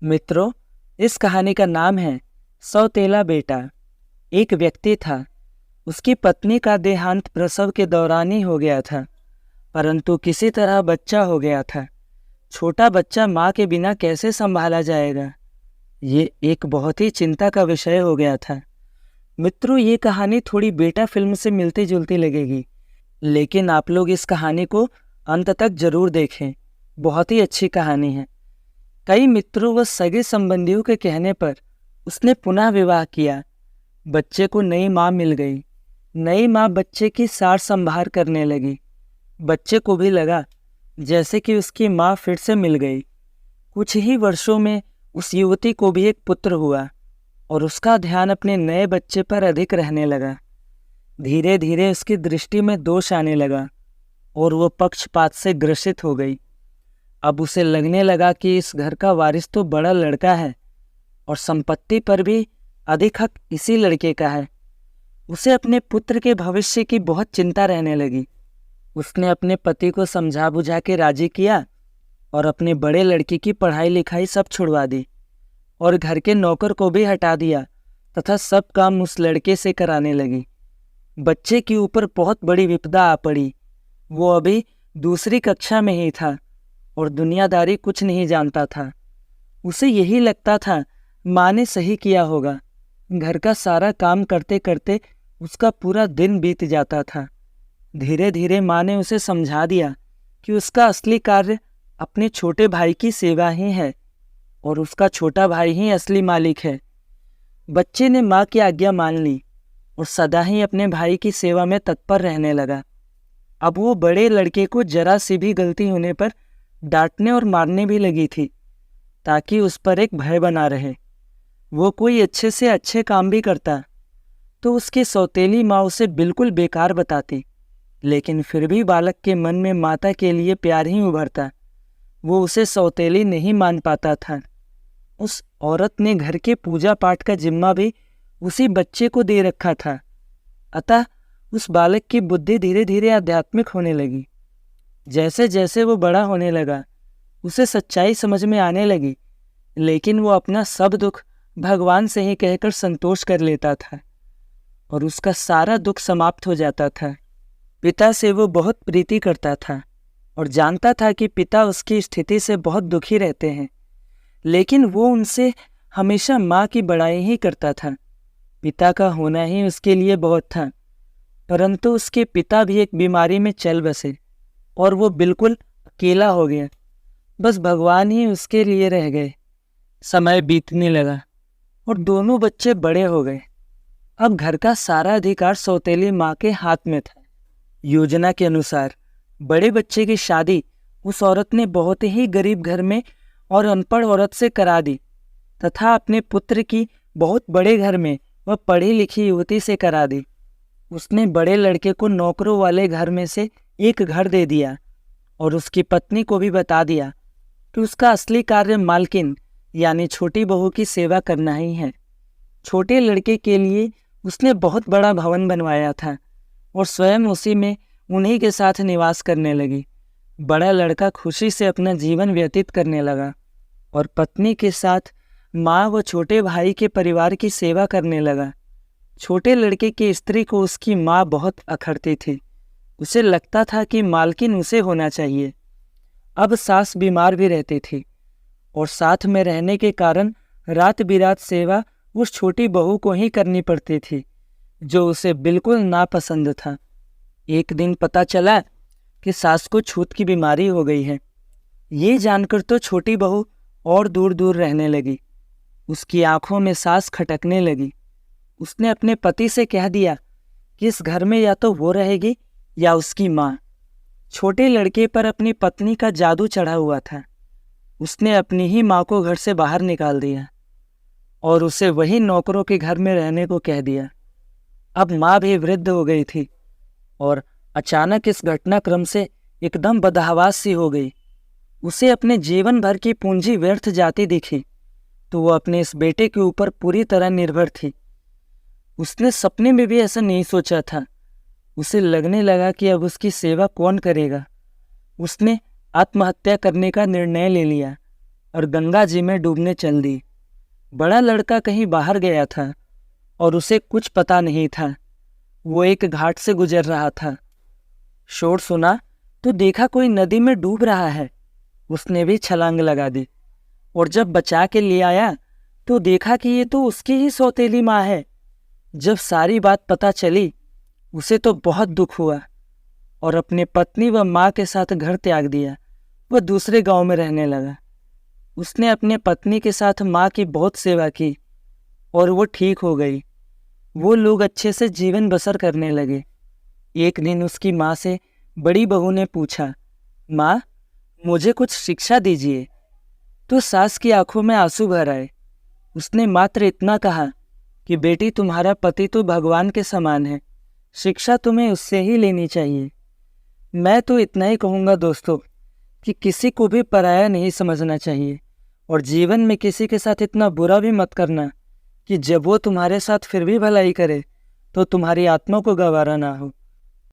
मित्रों, इस कहानी का नाम है सौतेला बेटा। एक व्यक्ति था। उसकी पत्नी का देहांत प्रसव के दौरान ही हो गया था, परंतु किसी तरह बच्चा हो गया था। छोटा बच्चा माँ के बिना कैसे संभाला जाएगा, ये एक बहुत ही चिंता का विषय हो गया था। मित्रों, ये कहानी थोड़ी बेटा फिल्म से मिलती जुलती लगेगी, लेकिन आप लोग इस कहानी को अंत तक जरूर देखें। बहुत ही अच्छी कहानी है। कई मित्रों व सगे संबंधियों के कहने पर उसने पुनः विवाह किया। बच्चे को नई माँ मिल गई। नई माँ बच्चे की सार संभार करने लगी। बच्चे को भी लगा जैसे कि उसकी माँ फिर से मिल गई। कुछ ही वर्षों में उस युवती को भी एक पुत्र हुआ और उसका ध्यान अपने नए बच्चे पर अधिक रहने लगा। धीरे धीरे उसकी दृष्टि में दोष आने लगा और वो पक्षपात से ग्रसित हो गई। अब उसे लगने लगा कि इस घर का वारिस तो बड़ा लड़का है और संपत्ति पर भी अधिक हक इसी लड़के का है। उसे अपने पुत्र के भविष्य की बहुत चिंता रहने लगी। उसने अपने पति को समझा बुझा के राजी किया और अपने बड़े लड़के की पढ़ाई लिखाई सब छुड़वा दी और घर के नौकर को भी हटा दिया तथा सब काम उस लड़के से कराने लगी। बच्चे के ऊपर बहुत बड़ी विपदा आ पड़ी। वो अभी दूसरी कक्षा में ही था और दुनियादारी कुछ नहीं जानता था। उसे यही लगता था माँ ने सही किया होगा। घर का सारा काम करते करते उसका पूरा दिन बीत जाता था। धीरे धीरे माँ ने उसे समझा दिया कि उसका असली कार्य अपने छोटे भाई की सेवा ही है और उसका छोटा भाई ही असली मालिक है। बच्चे ने माँ की आज्ञा मान ली और सदा ही अपने भाई की सेवा में तत्पर रहने लगा। अब वो बड़े लड़के को जरा सी भी गलती होने पर डांटने और मारने भी लगी थी, ताकि उस पर एक भय बना रहे। वो कोई अच्छे से अच्छे काम भी करता तो उसकी सौतेली माँ उसे बिल्कुल बेकार बताती, लेकिन फिर भी बालक के मन में माता के लिए प्यार ही उभरता। वो उसे सौतेली नहीं मान पाता था। उस औरत ने घर के पूजा पाठ का जिम्मा भी उसी बच्चे को दे रखा था। अतः उस बालक की बुद्धि धीरे धीरे आध्यात्मिक होने लगी। जैसे जैसे वो बड़ा होने लगा, उसे सच्चाई समझ में आने लगी, लेकिन वो अपना सब दुख भगवान से ही कहकर संतोष कर लेता था और उसका सारा दुख समाप्त हो जाता था। पिता से वो बहुत प्रीति करता था और जानता था कि पिता उसकी स्थिति से बहुत दुखी रहते हैं, लेकिन वो उनसे हमेशा माँ की बड़ाई ही करता था। पिता का होना ही उसके लिए बहुत था, परंतु उसके पिता भी एक बीमारी में चल बसे और वो बिल्कुल अकेला हो गया। बस भगवान ही उसके लिए रह गए। समय बीतने लगा और दोनों बच्चे बड़े हो गए। अब घर का सारा अधिकार सौतेली माँ के हाथ में था। योजना के अनुसार बड़े बच्चे की शादी उस औरत ने बहुत ही गरीब घर में और अनपढ़ औरत से करा दी तथा अपने पुत्र की बहुत बड़े घर में वह पढ़ी लिखी युवती से करा दी। उसने बड़े लड़के को नौकरों वाले घर में से एक घर दे दिया और उसकी पत्नी को भी बता दिया कि उसका असली कार्य मालकिन यानी छोटी बहू की सेवा करना ही है। छोटे लड़के के लिए उसने बहुत बड़ा भवन बनवाया था और स्वयं उसी में उन्हीं के साथ निवास करने लगी। बड़ा लड़का खुशी से अपना जीवन व्यतीत करने लगा और पत्नी के साथ माँ व छोटे भाई के परिवार की सेवा करने लगा। छोटे लड़के की स्त्री को उसकी माँ बहुत अखरती थी। उसे लगता था कि मालकिन उसे होना चाहिए। अब सास बीमार भी रहती थी और साथ में रहने के कारण रात बिरात सेवा उस छोटी बहू को ही करनी पड़ती थी, जो उसे बिल्कुल नापसंद था। एक दिन पता चला कि सास को छूत की बीमारी हो गई है। ये जानकर तो छोटी बहू और दूर दूर रहने लगी। उसकी आंखों में सांस खटकने लगी। उसने अपने पति से कह दिया कि इस घर में या तो वो रहेगी या उसकी माँ। छोटे लड़के पर अपनी पत्नी का जादू चढ़ा हुआ था। उसने अपनी ही माँ को घर से बाहर निकाल दिया और उसे वही नौकरों के घर में रहने को कह दिया। अब माँ भी वृद्ध हो गई थी और अचानक इस घटनाक्रम से एकदम बदहवास सी हो गई। उसे अपने जीवन भर की पूंजी व्यर्थ जाती दिखी, तो वो अपने इस बेटे के ऊपर पूरी तरह निर्भर थी। उसने सपने में भी ऐसा नहीं सोचा था। उसे लगने लगा कि अब उसकी सेवा कौन करेगा। उसने आत्महत्या करने का निर्णय ले लिया और गंगा जी में डूबने चल दी। बड़ा लड़का कहीं बाहर गया था और उसे कुछ पता नहीं था। वो एक घाट से गुजर रहा था। शोर सुना तो देखा कोई नदी में डूब रहा है। उसने भी छलांग लगा दी और जब बचा के ले आया तो देखा कि ये तो उसकी ही सौतेली माँ है। जब सारी बात पता चली उसे तो बहुत दुख हुआ और अपने पत्नी व माँ के साथ घर त्याग दिया। वह दूसरे गांव में रहने लगा। उसने अपने पत्नी के साथ माँ की बहुत सेवा की और वो ठीक हो गई। वो लोग अच्छे से जीवन बसर करने लगे। एक दिन उसकी माँ से बड़ी बहू ने पूछा, माँ मुझे कुछ शिक्षा दीजिए। तो सास की आंखों में आंसू भर आए। उसने मात्र इतना कहा कि बेटी तुम्हारा पति तो भगवान के समान है, शिक्षा तुम्हें उससे ही लेनी चाहिए। मैं तो इतना ही कहूँगा दोस्तों कि किसी को भी पराया नहीं समझना चाहिए और जीवन में किसी के साथ इतना बुरा भी मत करना कि जब वो तुम्हारे साथ फिर भी भलाई करे तो तुम्हारी आत्मा को गवारा ना हो।